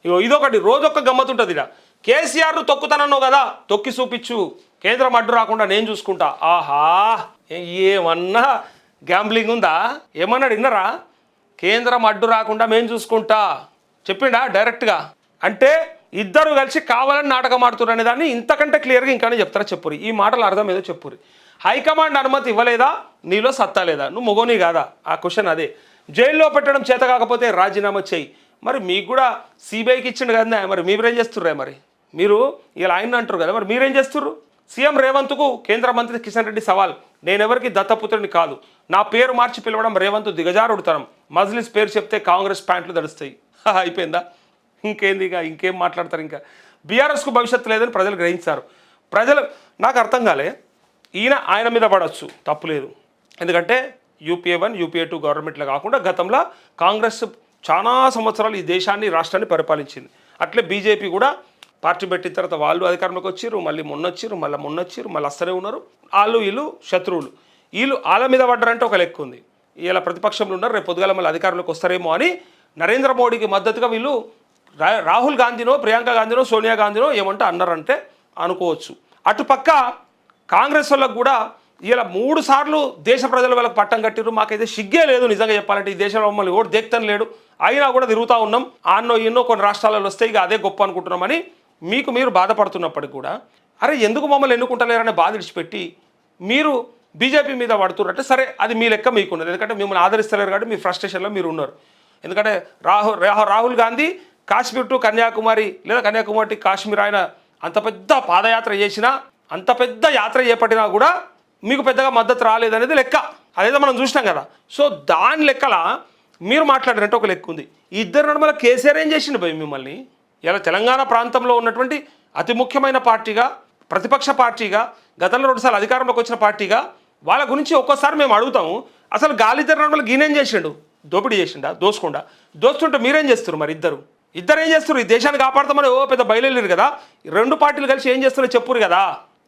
ఇగో ఇదొకటి రోజొక్క గమ్మత్ ఉంటుంది ఇలా. కేసీఆర్ను తొక్కుతానన్నావు కదా, తొక్కి చూపించు, కేంద్రం అడ్డు రాకుండా నేను చూసుకుంటా. ఆహా, ఏమన్నా గ్యాంబ్లింగ్ ఉందా? ఏమన్నాడు విన్నరా? కేంద్రం అడ్డు రాకుండా మేము చూసుకుంటా చెప్పిండా డైరెక్ట్గా. అంటే ఇద్దరు కలిసి కావాలని నాటకం ఆడుతున్నారు అనే దాన్ని ఇంతకంటే క్లియర్గా ఇంకానే చెప్తారా చెప్పురి. ఈ మాటలు అర్థం ఏదో చెప్పురి. హైకమాండ్ అనుమతి ఇవ్వలేదా, నీలో సత్తా లేదా, నువ్వు మొగోని కాదా? ఆ క్వశ్చన్ అదే. జైల్లో పెట్టడం చేత కాకపోతే రాజీనామా చేయి. మరి మీకు కూడా సిబిఐకి ఇచ్చిండు కదా, మరి మీరేం చేస్తుర్రా? మరి మీరు ఇలా ఆయన అంటారు కదా, మరి మీరేం చేస్తుర్రు? సీఎం రేవంత్కు కేంద్ర మంత్రి కిషన్ రెడ్డి సవాల్, నేనెవరికి దత్తపుత్రుడిని కాదు, నా పేరు మార్చి పిలవడం రేవంత్ దిగజారుడుతనం, మజ్లిస్ పేరు చెప్తే కాంగ్రెస్ ప్యాంట్లు దడుస్తాయి. అయిపోయిందా? ఇంకేంది? ఇంకేం మాట్లాడతారు? ఇంకా బీఆర్ఎస్కు భవిష్యత్తు లేదని ప్రజలు గ్రహించారు. ప్రజలు నాకు అర్థం కాలే, ఆయన మీద పడవచ్చు, తప్పులేదు. ఎందుకంటే యూపీఏ 1 యూపీఏ 2 గవర్నమెంట్లో కాకుండా గతంలో కాంగ్రెస్ చాలా సంవత్సరాలు ఈ దేశాన్ని రాష్ట్రాన్ని పరిపాలించింది. అట్లే బీజేపీ కూడా పార్టీ పెట్టిన తర్వాత వాళ్ళు అధికారంలోకి వచ్చారు, మళ్ళీ మొన్నొచ్చారు, మళ్ళీ వస్తూనే ఉన్నారు. వాళ్ళు వీళ్ళు శత్రువులు. వాళ్ళ మీద పడ్డారంటే ఒక లెక్క ఉంది. ఇలా ప్రతిపక్షంలో ఉన్నారు, రేపు పొద్దుగాల మళ్ళీ అధికారంలోకి వస్తారేమో అని నరేంద్ర మోడీకి మద్దతుగా వీళ్ళు రాహుల్ గాంధీనో, ప్రియాంక గాంధీనో, సోనియా గాంధీనో ఏమంటే అన్నారంటే అనుకోవచ్చు. అటుపక్క కాంగ్రెస్ వాళ్ళకు కూడా ఇలా 3 సార్లు దేశ ప్రజలు వాళ్ళకి పట్టం కట్టిరు. మాకైతే సిగ్గే లేదు నిజంగా చెప్పాలంటే. ఈ దేశంలో మమ్మల్ని ఓటు దేక్తం లేడు, అయినా కూడా తిరుగుతూ ఉన్నాం. ఎన్నో కొన్ని రాష్ట్రాలలో వస్తే ఇక అదే గొప్ప అనుకుంటున్నామని మీరు బాధపడుతున్నప్పటికి కూడా, అరే ఎందుకు మమ్మల్ని ఎన్నుకుంటలేరనే బాధ విడిచిపెట్టి మీరు బీజేపీ మీద పడుతున్నట్టే. సరే, అది మీ లెక్క మీకున్నది, ఎందుకంటే మిమ్మల్ని ఆదరిస్తలేరు కాబట్టి మీ ఫ్రస్ట్రేషన్లో మీరు ఉన్నారు. ఎందుకంటే రాహుల్ గాంధీ కాశ్మీర్ టు కన్యాకుమారి లేదా కన్యాకుమారి టు కాశ్మీర్ ఆయన అంత పెద్ద పాదయాత్ర చేసినా, అంత పెద్ద యాత్ర చేపట్టినా కూడా మీకు పెద్దగా మద్దతు రాలేదనేది లెక్క. అదేదో మనం చూసినాం కదా. సో దాని లెక్కల మీరు మాట్లాడినట్టు ఒక లెక్క ఉంది. ఈ ఇద్దరు నడుమల కేసీఆర్ ఏం చేసిండు భయ్ మిమ్మల్ని? ఇలా తెలంగాణ ప్రాంతంలో ఉన్నటువంటి అతి ముఖ్యమైన పార్టీగా, ప్రతిపక్ష పార్టీగా, గతంలో 2 సార్లు అధికారంలోకి వచ్చిన పార్టీగా వాళ్ళ గురించి ఒక్కోసారి మేము అడుగుతాము. అసలు గాలిద్దరు నడుమల గీనేం చేసిండు? దోపిడీ చేసిండా? దోస్తుంటే మీరేం చేస్తారు? మరి ఇద్దరు ఏం చేస్తారు? ఈ దేశాన్ని కాపాడతామని పెద్ద బయలుదేరు కదా. 2 పార్టీలు కలిసి ఏం చేస్తారో చెప్పురు కదా.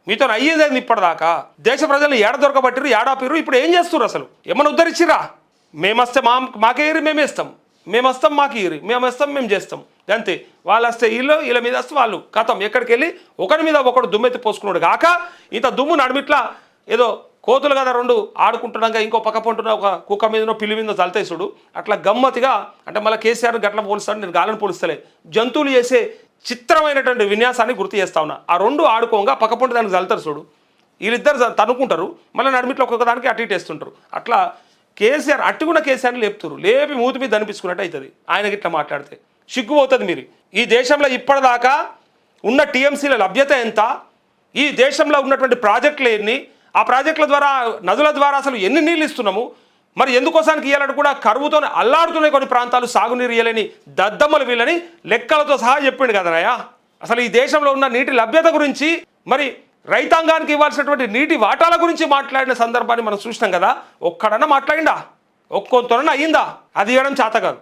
మీతో అయ్యేదేంది ఇప్పటిదాకా? దేశ ప్రజలను ఏడ దొరకబట్టిరు, ఏడాపిరు, ఇప్పుడు ఏం చేస్తారు? అసలు ఏమన్నా ఉద్ధరించిరా? మేమొస్తే మాకే ఇరి మేమేస్తాం, మేమొస్తాం మాకు ఇరి, మేమేస్తాం మేము చేస్తాం, అంతే. వాళ్ళు వస్తే వీళ్ళ మీద వస్తే వాళ్ళు కథం. ఎక్కడికి వెళ్ళి ఒకరి మీద ఒకడు దుమ్మెత్తి పోసుకున్నాడు కాక ఇంత దుమ్ము నడిమిట్లా ఏదో కోతులు కదా 2 ఆడుకుంటున్నాక ఇంకో పక్క పొంటున్న ఒక కుక్క మీదనో పిల్లి మీద తలతేసుడు అట్లా గమ్మతిగా. అంటే మళ్ళీ కేసీఆర్ గట్ల పోలుస్తాడు, నేను గాలను పోలుస్తలే. జంతువులు చేసే చిత్రమైనటువంటి విన్యాసాన్ని గుర్తు చేస్తా ఉన్నా. ఆ 2 ఆడుకోగా పక్క పొంటి దానికి తలుతారు చూడు, వీళ్ళిద్దరు తనుకుంటారు, మళ్ళీ నడిమిట్లో ఒక్కొక్క దానికి అటు ఇటు వేస్తుంటారు. అట్లా కేసీఆర్ అట్టుకున్న కేసీఆర్ని లేపుతారు, లేపి మూతి మీద అనిపించుకున్నట్టు అవుతుంది. ఆయనకి ఇట్లా మాట్లాడితే సిగ్గుపోతుంది. మీరు ఈ దేశంలో ఇప్పటిదాకా ఉన్న టీఎంసీల లభ్యత ఎంత, ఈ దేశంలో ఉన్నటువంటి ప్రాజెక్టులు ఎన్ని, ఆ ప్రాజెక్టుల ద్వారా నదుల ద్వారా అసలు ఎన్ని నీళ్ళు ఇస్తున్నాము, మరి ఎందుకోసానికి ఇవ్వాలంటే కూడా కరువుతో అల్లాడుతున్నాయి కొన్ని ప్రాంతాలు, సాగునీరు ఇవ్వలేని దద్దమ్మలు వీళ్ళని లెక్కలతో సహా చెప్పిండు కదనయ్యా. అసలు ఈ దేశంలో ఉన్న నీటి లభ్యత గురించి, మరి రైతాంగానికి ఇవ్వాల్సినటువంటి నీటి వాటాల గురించి మాట్లాడిన సందర్భాన్ని మనం చూసినాం కదా. ఒక్కడన్నా మాట్లాడిందా? ఒక్కొంతనన్నా అయ్యిందా? అది ఇవ్వడం చేత కాదు.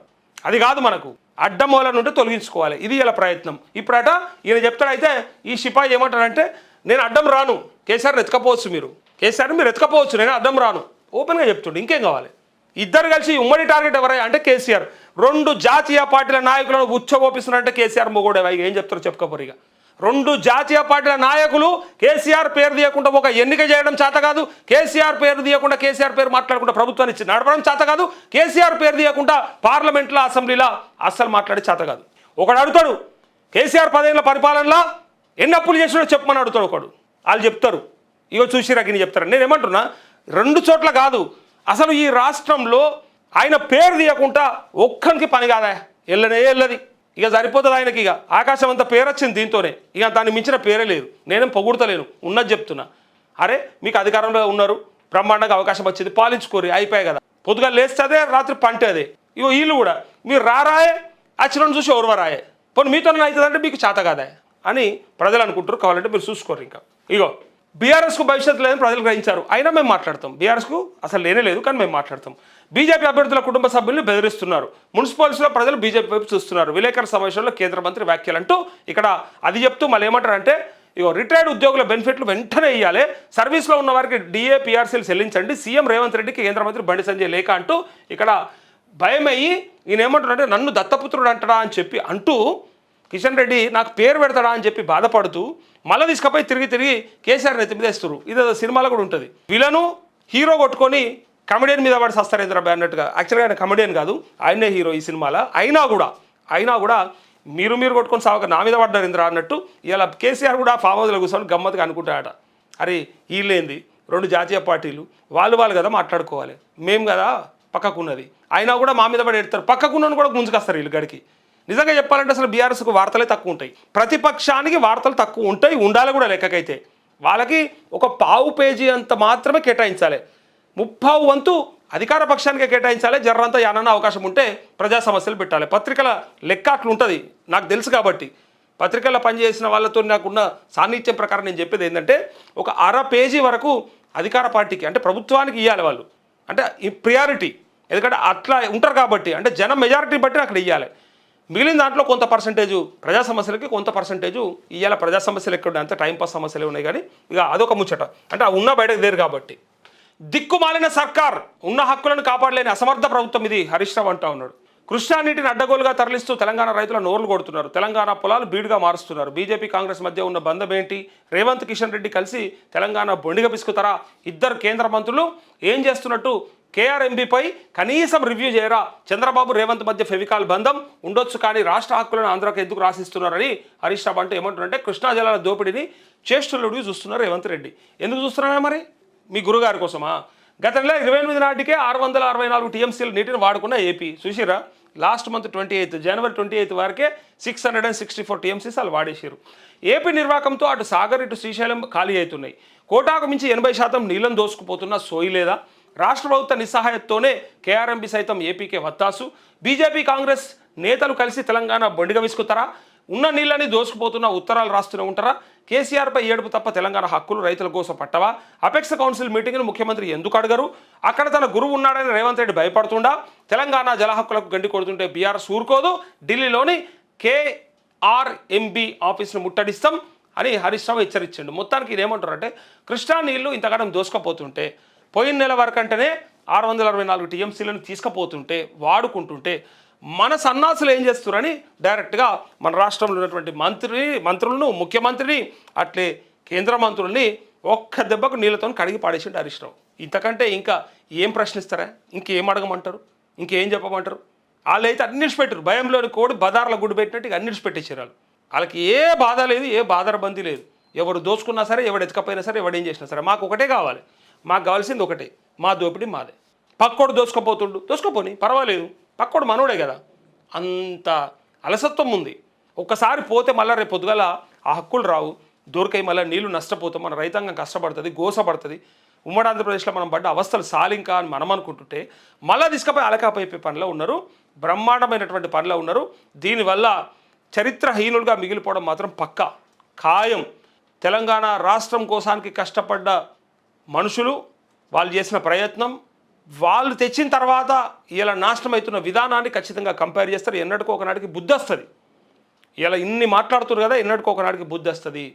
అది కాదు, మనకు అడ్డమూల నుండి తొలగించుకోవాలి. ఇది ఇలా ప్రయత్నం. ఇప్పుడట ఈయన చెప్తాడైతే ఈ సిపాయి ఏమంటాడంటే, నేను అడ్డం రాను, కేసీఆర్ని ఎత్తుకపోవచ్చు, కేసీఆర్ని మీరు ఎత్తుకపోవచ్చు, నేను అడ్డం రాను, ఓపెన్గా చెప్తుండే. ఇంకేం కావాలి? ఇద్దరు కలిసి ఉమ్మడి టార్గెట్ ఎవరై అంటే కేసీఆర్. 2 జాతీయ పార్టీల నాయకులను ఉచ్చగోపిస్తున్నారంటే కేసీఆర్ మొగోడే. ఏం చెప్తారో చెప్పుకోపోరు. ఇక 2 జాతీయ పార్టీల నాయకులు కేసీఆర్ పేరు తీయకుండా ఒక ఎన్నిక చేయడం చేత కాదు, కేసీఆర్ పేరు తీయకుండా కేసీఆర్ పేరు మాట్లాడకుండా ప్రభుత్వాన్ని నడపడం చేత కాదు, కేసీఆర్ పేరు తీయకుండా పార్లమెంట్లో అసెంబ్లీలో అస్సలు మాట్లాడే చేత కాదు. ఒకడు అడుగుతాడు, కేసీఆర్ 10 ఏళ్ల పరిపాలనలో ఎన్ని అప్పులు చేసినో చెప్పమని అడుగుతాడు ఒకడు. వాళ్ళు చెప్తారు, ఇగో చూసిరా గిని చెప్తారు. నేను ఏమంటున్నా, 2 చోట్ల కాదు, అసలు ఈ రాష్ట్రంలో ఆయన పేరు తీయకుండా ఒక్కరికి పని కాదా? వెళ్ళది. ఇక సరిపోతుంది ఆయనకి. ఇక ఆకాశం అంతా పేరు వచ్చింది దీంతోనే, ఇక దాన్ని మించిన పేరే లేదు. నేనేం పొగుడతలేను, ఉన్నది చెప్తున్నా. అరే మీకు అధికారంలో ఉన్నారు, బ్రహ్మాండంగా అవకాశం వచ్చింది, పాలించుకోరు, అయిపోయాయి కదా. పొద్దుగా లేస్తే అదే, రాత్రి పంటే అదే. ఇగో వీళ్ళు కూడా మీరు రారాయే, వచ్చిన చూసి ఎవరువరాయే, పోనీ మీతోనే అవుతుందంటే మీకు చేత కాదా అని ప్రజలు అనుకుంటారు. కావాలంటే మీరు చూసుకోరు. ఇంకా ఇగో బీఆర్ఎస్కు భవిష్యత్తు లేదని ప్రజలు గ్రహించారు, అయినా మేము మాట్లాడతాం. బీఆర్ఎస్కు అసలు లేనే లేదు, కానీ మేము మాట్లాడతాం. బీజేపీ అభ్యర్థుల కుటుంబ సభ్యుల్ని బెదిరిస్తున్నారు, మున్సిపాలిటీలో ప్రజలు బీజేపీ వైపు చూస్తున్నారు, విలేకరుల సమావేశంలో కేంద్ర మంత్రి వ్యాఖ్యలంటూ ఇక్కడ అది చెప్తూ మళ్ళీ ఏమంటారంటే, ఇగో రిటైర్డ్ ఉద్యోగుల బెనిఫిట్లు వెంటనే ఇవ్వాలి, సర్వీస్లో ఉన్న వారికి డిఏ పిఆర్సీలు చెల్లించండి, సీఎం రేవంత్ రెడ్డికి కేంద్ర మంత్రి బండి సంజయ్ లేఖ అంటూ ఇక్కడ భయమయ్యి ఈయన ఏమంటారంటే నన్ను దత్తపుత్రుడు అంటాడా అని చెప్పి అంటూ కిషన్ రెడ్డి నాకు పేరు పెడతాడా అని చెప్పి బాధపడుతూ మళ్ళీ తీసుకుపోయి తిరిగి తిరిగి కేసీఆర్ నెత్తి మీద వేస్తారు. ఇది సినిమాలో కూడా ఉంటుంది. విలను హీరో కొట్టుకొని కమెడియన్ మీద పడి సస్తారేంద్ర అన్నట్టుగా. యాక్చువల్గా ఆయన కమెడియన్ కాదు, ఆయనే హీరో ఈ సినిమాలో. అయినా కూడా మీరు కొట్టుకొని సావక నా మీద పడ్డారు ఇంద్ర అన్నట్టు ఇలా కేసీఆర్ కూడా ఫామ్ హౌస్లో కూర్చొని గమ్మత్తుగా అనుకుంటాడట. అరే వీళ్ళేంది, 2 జాతీయ పార్టీలు వాళ్ళు కదా మాట్లాడుకోవాలి, మేము కదా పక్కకున్నది, అయినా కూడా మా మీద పడి ఎడతారు. పక్కకున్నను కూడా గుంజుకొస్తారు వీళ్ళు గడికి. నిజంగా చెప్పాలంటే అసలు బీఆర్ఎస్కు వార్తలే తక్కువ ఉంటాయి, ప్రతిపక్షానికి వార్తలు తక్కువ ఉంటాయి, ఉండాలి కూడా లెక్కకైతే. వాళ్ళకి ఒక పావు పేజీ అంత మాత్రమే కేటాయించాలి, 30 వంతు అధికార పక్షానికే కేటాయించాలి. జర్రంతా యానన్న అవకాశం ఉంటే ప్రజా సమస్యలు పెట్టాలి. పత్రికల లెక్క అట్లా ఉంటుంది, నాకు తెలుసు కాబట్టి. పత్రికల్లో పనిచేసిన వాళ్ళతో నాకున్న సాన్నిధ్యం ప్రకారం నేను చెప్పేది ఏంటంటే, ఒక 1/2 పేజీ వరకు అధికార పార్టీకి అంటే ప్రభుత్వానికి ఇవ్వాలి వాళ్ళు, అంటే ఈ ప్రియారిటీ. ఎందుకంటే అట్లా ఉంటారు కాబట్టి, అంటే జనం మెజారిటీ బట్టి అక్కడ ఇవ్వాలి. మిగిలిన దాంట్లో కొంత పర్సంటేజు ప్రజా సమస్యలకి, కొంత పర్సంటేజు ఇవాళ ప్రజా సమస్యలు ఎక్కడ అంత టైంపాస్ సమస్యలు ఉన్నాయి. కానీ ఇక అదొక ముచ్చట, అంటే ఆ ఉన్న బయటకు దేరు కాబట్టి. దిక్కుమాలిన సర్కార్, ఉన్న హక్కులను కాపాడలేని అసమర్థ ప్రభుత్వం ఇది హరీష్ రావు అంటా ఉన్నాడు. కృష్ణా నీటిని అడ్డగోలుగా తరలిస్తూ తెలంగాణ రైతుల నోర్లు కొడుతున్నారు, తెలంగాణ పొలాలు బీడుగా మారుస్తున్నారు. బీజేపీ కాంగ్రెస్ మధ్య ఉన్న బంధం ఏంటి? రేవంత్ కిషన్ రెడ్డి కలిసి తెలంగాణ బొండిగా పిసుకుతారా? 2 కేంద్ర మంత్రులు ఏం చేస్తున్నట్టు కేఆర్ఎంబీపై కనీసం రివ్యూ చేయరా? చంద్రబాబు రేవంత్ మధ్య ఫెవికాల్ బంధం ఉండొచ్చు, కానీ రాష్ట్ర హక్కులను ఆంధ్రాకి ఎందుకు రాసిస్తున్నారని హరీష్ రావు అంటే ఏమంటున్నారంటే, కృష్ణా జలాల దోపిడీని చేష్టలుడికి చూస్తున్నారు రేవంత్ రెడ్డి. ఎందుకు చూస్తున్నారా మరి? మీ గురుగారి కోసమా? గత నెల 28 నాటికే 664 టీఎంసీల నీటిని వాడుకున్న ఏపీ చూసిరా. లాస్ట్ మంత్ జనవరి 28 వరకే 664 టీఎంసీస్ వాళ్ళు వాడేసారు. ఏపీ నిర్వాకంతో అటు సాగర్ ఇటు శ్రీశైలం ఖాళీ అవుతున్నాయి. కోటాకు మించి 80% నీళ్లను దోసుకుపోతున్న సోయి లేదా? రాష్ట్ర ప్రభుత్వ నిస్సహాయతతోనే కేఆర్ఎంబీ సైతం ఏపీకే వత్తాసు. బీజేపీ కాంగ్రెస్ నేతలు కలిసి తెలంగాణ బొండిగా విసుకుతారా? ఉన్న నీళ్ళని దోసుకుపోతున్న ఉత్తరాలు రాస్తూనే ఉంటారా? కేసీఆర్పై ఏడుపు తప్ప తెలంగాణ హక్కులు రైతుల కోసం పట్టవా? అపెక్స్ కౌన్సిల్ మీటింగ్ను ముఖ్యమంత్రి ఎందుకు అడగరు? అక్కడ తన గురువు ఉన్నాడని రేవంత్ రెడ్డి భయపడుతుండా? తెలంగాణ జల హక్కులకు గండి కొడుతుంటే బీఆర్ఎస్ ఊరుకోదు, ఢిల్లీలోని కేఆర్ఎంబీ ఆఫీస్ను ముట్టడిస్తాం అని హరీష్ రావు హెచ్చరించిండు. మొత్తానికి ఇదేమంటారంటే, కృష్ణా నీళ్లు ఇంతకాలం దోసుకపోతుంటే, పోయిన నెల వరకంటేనే 664 టీఎంసీలను తీసుకుపోతుంటే, వాడుకుంటుంటే మన సన్నాసులు ఏం చేస్తున్నారని డైరెక్ట్గా మన రాష్ట్రంలో ఉన్నటువంటి మంత్రులను, ముఖ్యమంత్రిని, అట్లే కేంద్ర మంత్రుల్ని ఒక్క దెబ్బకు నీళ్ళతో కడిగి పాడేసిండు హరీష్ రావు. ఇంతకంటే ఇంకా ఏం ప్రశ్నిస్తారా? ఇంకేం అడగమంటారు? ఇంకేం చెప్పమంటారు? వాళ్ళు అయితే అన్నిటి పెట్టారు, భయంలోని కోడి బదార్ల గుడి పెట్టినట్టు అన్నిటి పెట్టేసారు వాళ్ళు. వాళ్ళకి ఏ బాధ లేదు, ఏ బాధరబందీ లేదు. ఎవరు దోచుకున్నా సరే, ఎవడు ఎత్తుకపోయినా సరే, ఎవడేం చేసినా సరే మాకు ఒకటే కావాలి. మాకు కావాల్సింది ఒకటే, మా దోపిడీ మాదే. పక్కోడు దోచుకోపోని పర్వాలేదు, పక్కోడు మనోడే కదా. అంత అలసత్వం ఉంది. ఒక్కసారి పోతే మళ్ళీ రేపు పొద్దుగల ఆ హక్కులు రావు, దొరికాయి, మళ్ళీ నీళ్లు నష్టపోతాం, మన రైతాంగం కష్టపడుతుంది, గోసపడుతుంది. ఉమ్మడి ఆంధ్రప్రదేశ్లో మనం పడ్డ అవస్థలు సాలింకా అని మనం అనుకుంటుంటే మళ్ళీ తీసుకుపోయి అలకాపైపోయే పనిలో ఉన్నారు, బ్రహ్మాండమైనటువంటి పనిలో ఉన్నారు. దీనివల్ల చరిత్రహీనులుగా మిగిలిపోవడం మాత్రం పక్కా ఖాయం. తెలంగాణ రాష్ట్రం కోసానికి కష్టపడ్డ మనుషులు, వాళ్ళు చేసిన ప్రయత్నం, వాళ్ళు తెచ్చిన తర్వాత ఇలా నాశనం అవుతున్న విధానాన్ని ఖచ్చితంగా కంపేర్ చేస్తారు. ఎన్నటికో ఒకనాటికి బుద్ధి వస్తుంది. ఇలా ఇన్ని మాట్లాడుతున్నారు కదా, ఎన్నటికో ఒకనాటికి బుద్ధి వస్తుంది.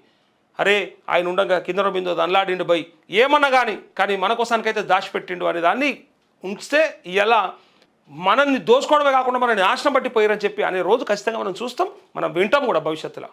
అరే ఆయన ఉండగా కింద బిందో అన్లాడిండు బై ఏమన్నా కానీ మన కోసానికైతే దాచిపెట్టిండు అనే దాన్ని ఉంచితే ఇలా మనల్ని దోచుకోవడమే కాకుండా మనల్ని నాశనం పట్టిపోయారని చెప్పి అనే రోజు ఖచ్చితంగా మనం చూస్తాం, మనం వింటాం కూడా భవిష్యత్తులో.